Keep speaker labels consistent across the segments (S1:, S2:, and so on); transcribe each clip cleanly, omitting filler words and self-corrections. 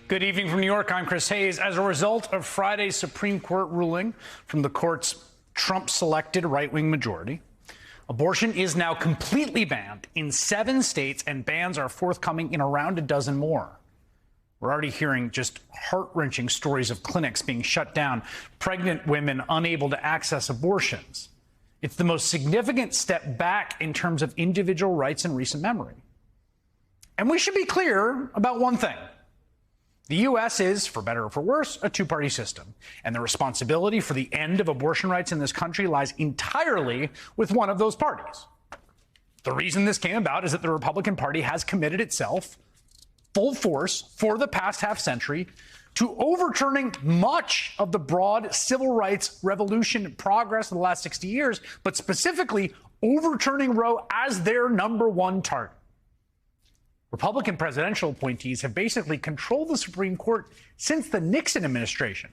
S1: Good evening from New York. I'm Chris Hayes. As a result of Friday's Supreme Court ruling from the court's Trump-selected right-wing majority, abortion is now completely banned in 7 states, and bans are forthcoming in around a dozen more. We're already hearing just heart-wrenching stories of clinics being shut down, pregnant women unable to access abortions. It's the most significant step back in terms of individual rights in recent memory. And we should be clear about one thing. The U.S. is, for better or for worse, a two-party system, and the responsibility for the end of abortion rights in this country lies entirely with one of those parties. The reason this came about is that the Republican Party has committed itself full force for the past half-century to overturning much of the broad civil rights revolution progress of the last 60 years, but specifically overturning Roe as their #1 target. Republican presidential appointees have basically controlled the Supreme Court since the Nixon administration,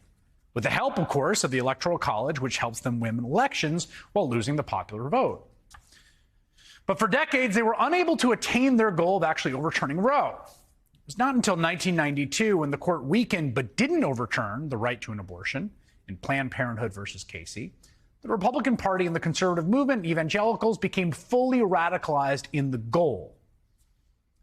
S1: with the help, of course, of the Electoral College, which helps them win elections while losing the popular vote. But for decades, they were unable to attain their goal of actually overturning Roe. It was not until 1992, when the court weakened but didn't overturn the right to an abortion in Planned Parenthood versus Casey, the Republican Party and the conservative movement, evangelicals, became fully radicalized in the goal.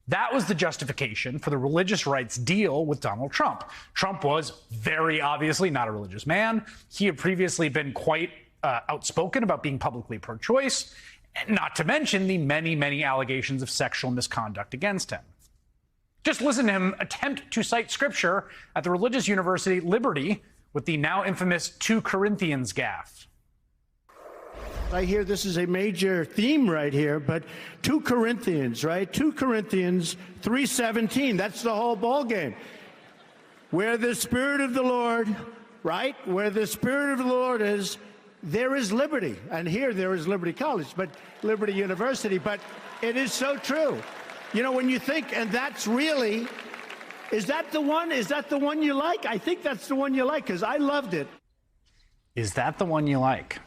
S1: That was the justification for the religious rights deal with Donald Trump. Trump was very obviously not a religious man. He had previously been quite outspoken about being publicly pro-choice, not to mention the many, many allegations of sexual misconduct against him. Just listen to him attempt to cite scripture at the religious university Liberty with the now infamous 2 Corinthians gaffe.
S2: I hear this is a major theme right here, but 2 Corinthians, right? 2 Corinthians 3:17, that's the whole ball game. Where the Spirit of the Lord, right? Where the Spirit of the Lord is, there is liberty. And here there is Liberty College, but Liberty University, but it is so true. You know, when you think, and that's really, is that the one? Is that the one you like? I think that's the one you like, because I loved it.
S1: Is that the one you like?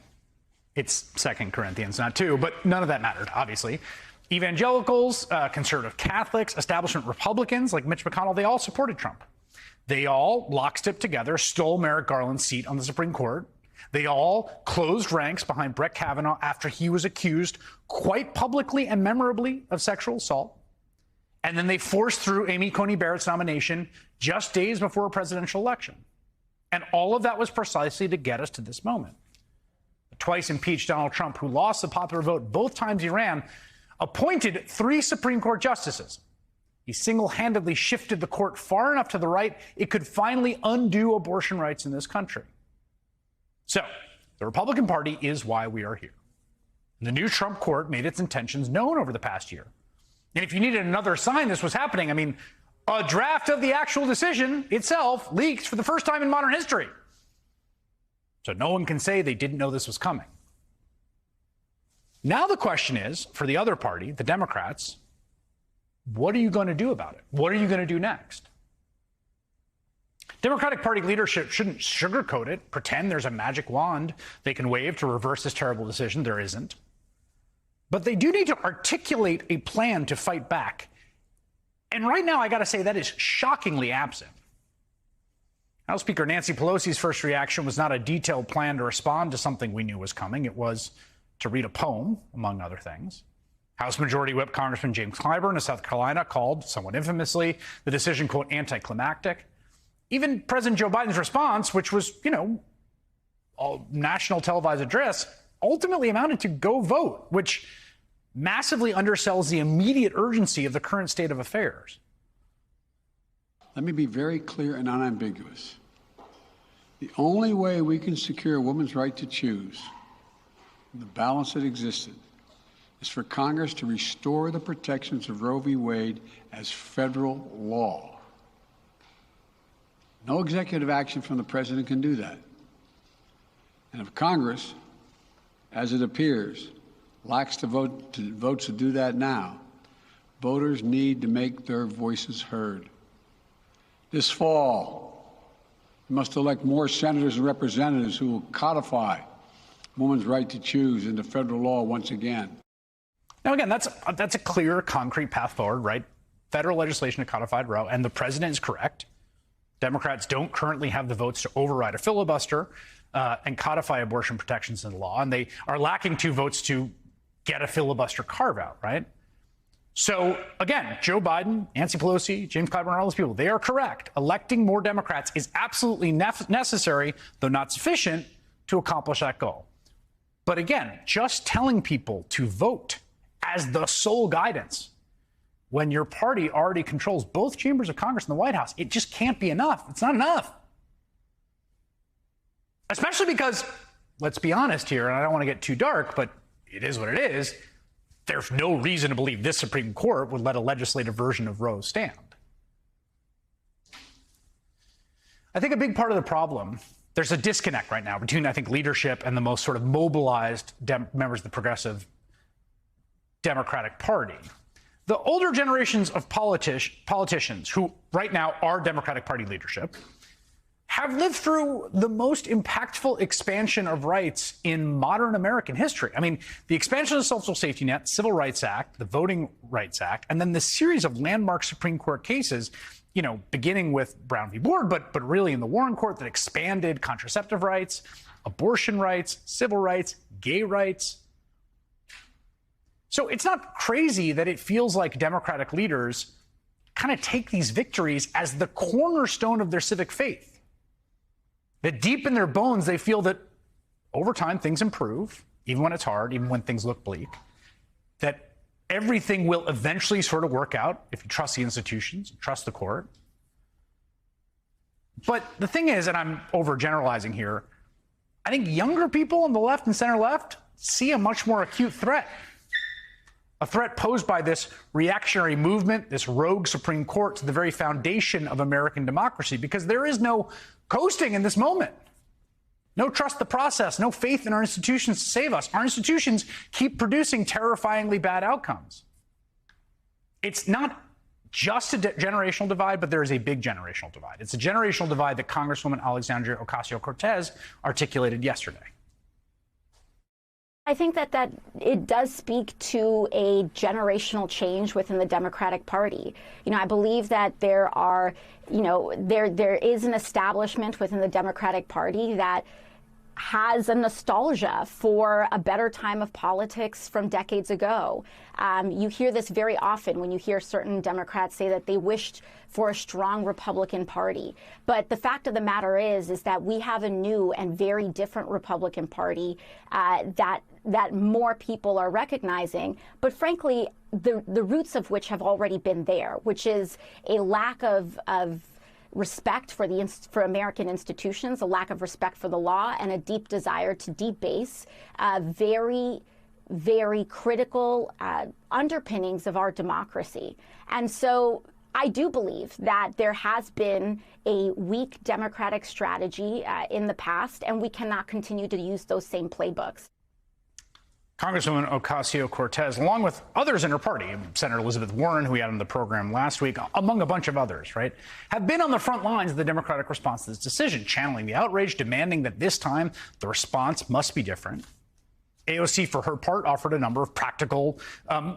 S1: It's 2 Corinthians, not 2, but none of that mattered, obviously. Evangelicals, conservative Catholics, establishment Republicans like Mitch McConnell, they all supported Trump. They all, lockstep together, stole Merrick Garland's seat on the Supreme Court. They all closed ranks behind Brett Kavanaugh after he was accused quite publicly and memorably of sexual assault. And then they forced through Amy Coney Barrett's nomination just days before a presidential election. And all of that was precisely to get us to this moment. Twice impeached Donald Trump, who lost the popular vote both times he ran, appointed 3 Supreme Court justices. He single-handedly shifted the court far enough to the right it could finally undo abortion rights in this country. So, the Republican Party is why we are here. The new Trump court made its intentions known over the past year. And if you needed another sign this was happening, I mean, a draft of the actual decision itself leaked for the first time in modern history. So no one can say they didn't know this was coming. Now the question is, for the other party, the Democrats, what are you going to do about it? What are you going to do next? Democratic Party leadership shouldn't sugarcoat it, pretend there's a magic wand they can wave to reverse this terrible decision. There isn't. But they do need to articulate a plan to fight back. And right now, I got to say, that is shockingly absent. House Speaker Nancy Pelosi's first reaction was not a detailed plan to respond to something we knew was coming. It was to read a poem, among other things. House Majority Whip Congressman James Clyburn of South Carolina called, somewhat infamously, the decision, quote, anticlimactic. Even President Joe Biden's response, which was, a national televised address, ultimately amounted to go vote, which massively undersells the immediate urgency of the current state of affairs.
S3: Let me be very clear and unambiguous. The only way we can secure a woman's right to choose, the balance that existed, is for Congress to restore the protections of Roe v. Wade as federal law. No executive action from the president can do that. And if Congress, as it appears, lacks the votes to do that now, voters need to make their voices heard. This fall, we must elect more senators and representatives who will codify women's right to choose into federal law once again.
S1: Now, again, that's a clear, concrete path forward, right? Federal legislation to codify Roe, and the president is correct. Democrats don't currently have the votes to override a filibuster and codify abortion protections in law, and they are lacking 2 votes to get a filibuster carve-out, right? So, again, Joe Biden, Nancy Pelosi, James Clyburn, all those people, they are correct. Electing more Democrats is absolutely necessary, though not sufficient, to accomplish that goal. But again, just telling people to vote as the sole guidance when your party already controls both chambers of Congress and the White House, it just can't be enough. It's not enough. Especially because, let's be honest here, and I don't want to get too dark, but it is what it is. There's no reason to believe this Supreme Court would let a legislative version of Roe stand. I think a big part of the problem, there's a disconnect right now between, I think, leadership and the most sort of mobilized members of the progressive Democratic Party. The older generations of politicians who right now are Democratic Party leadership have lived through the most impactful expansion of rights in modern American history. I mean, the expansion of the Social Safety Net, Civil Rights Act, the Voting Rights Act, and then the series of landmark Supreme Court cases, you know, beginning with Brown v. Board, but really in the Warren Court, that expanded contraceptive rights, abortion rights, civil rights, gay rights. So it's not crazy that it feels like Democratic leaders kind of take these victories as the cornerstone of their civic faith. That deep in their bones, they feel that over time things improve, even when it's hard, even when things look bleak, that everything will eventually sort of work out if you trust the institutions, trust the court. But the thing is, and I'm overgeneralizing here, I think younger people on the left and center left see a much more acute threat. A threat posed by this reactionary movement, this rogue Supreme Court, to the very foundation of American democracy, because there is no coasting in this moment. No trust the process, no faith in our institutions to save us. Our institutions keep producing terrifyingly bad outcomes. It's not just a generational divide, but there is a big generational divide. It's a generational divide that Congresswoman Alexandria Ocasio-Cortez articulated yesterday.
S4: I think that it does speak to a generational change within the Democratic Party. You know, I believe that there are, you know, there is an establishment within the Democratic Party that has a nostalgia for a better time of politics from decades ago. You hear this very often when you hear certain Democrats say that they wished for a strong Republican Party. But the fact of the matter is that we have a new and very different Republican Party that more people are recognizing, but frankly, the roots of which have already been there, which is a lack of respect for American institutions, a lack of respect for the law, and a deep desire to debase very, very critical underpinnings of our democracy. And so I do believe that there has been a weak Democratic strategy in the past, and we cannot continue to use those same playbooks.
S1: Congresswoman Ocasio-Cortez, along with others in her party, Senator Elizabeth Warren, who we had on the program last week, among a bunch of others, right, have been on the front lines of the Democratic response to this decision, channeling the outrage, demanding that this time the response must be different. AOC, for her part, offered a number of practical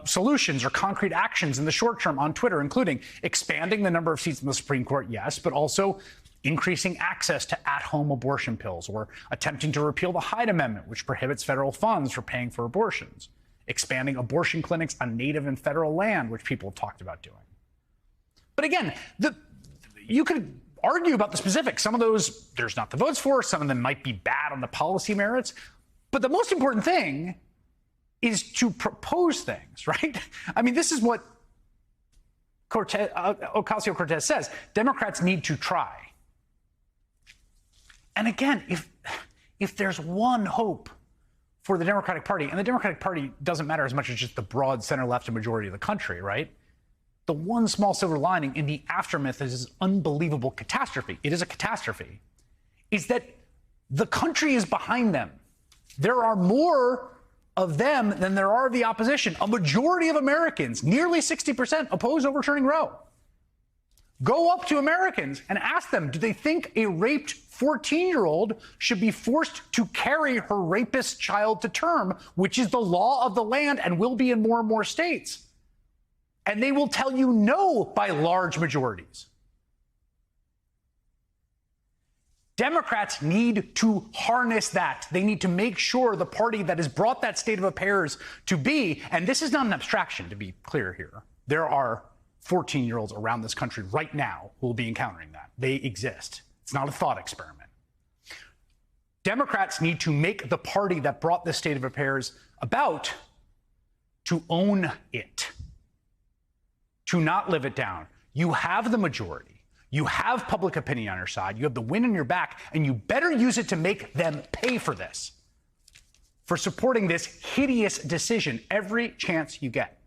S1: solutions or concrete actions in the short term on Twitter, including expanding the number of seats in the Supreme Court, yes, but also increasing access to at-home abortion pills, or attempting to repeal the Hyde Amendment, which prohibits federal funds for paying for abortions, expanding abortion clinics on native and federal land, which people have talked about doing. But again, you could argue about the specifics. Some of those there's not the votes for, some of them might be bad on the policy merits. But the most important thing is to propose things, right? I mean, this is what Ocasio-Cortez says. Democrats need to try. And again, if there's one hope for the Democratic Party, and the Democratic Party doesn't matter as much as just the broad center-left and majority of the country, right? The one small silver lining in the aftermath of this unbelievable catastrophe, it is a catastrophe, is that the country is behind them. There are more of them than there are of the opposition. A majority of Americans, nearly 60%, oppose overturning Roe. Go up to Americans and ask them, do they think a raped 14-year-old should be forced to carry her rapist child to term, which is the law of the land and will be in more and more states? And they will tell you no by large majorities. Democrats need to harness that. They need to make sure the party that has brought that state of affairs to be, and this is not an abstraction, to be clear here. There are 14-year-olds around this country right now who will be encountering that. They exist. It's not a thought experiment. Democrats need to make the party that brought this state of affairs about to own it, to not live it down. You have the majority. You have public opinion on your side. You have the wind in your back, and you better use it to make them pay for this, for supporting this hideous decision every chance you get.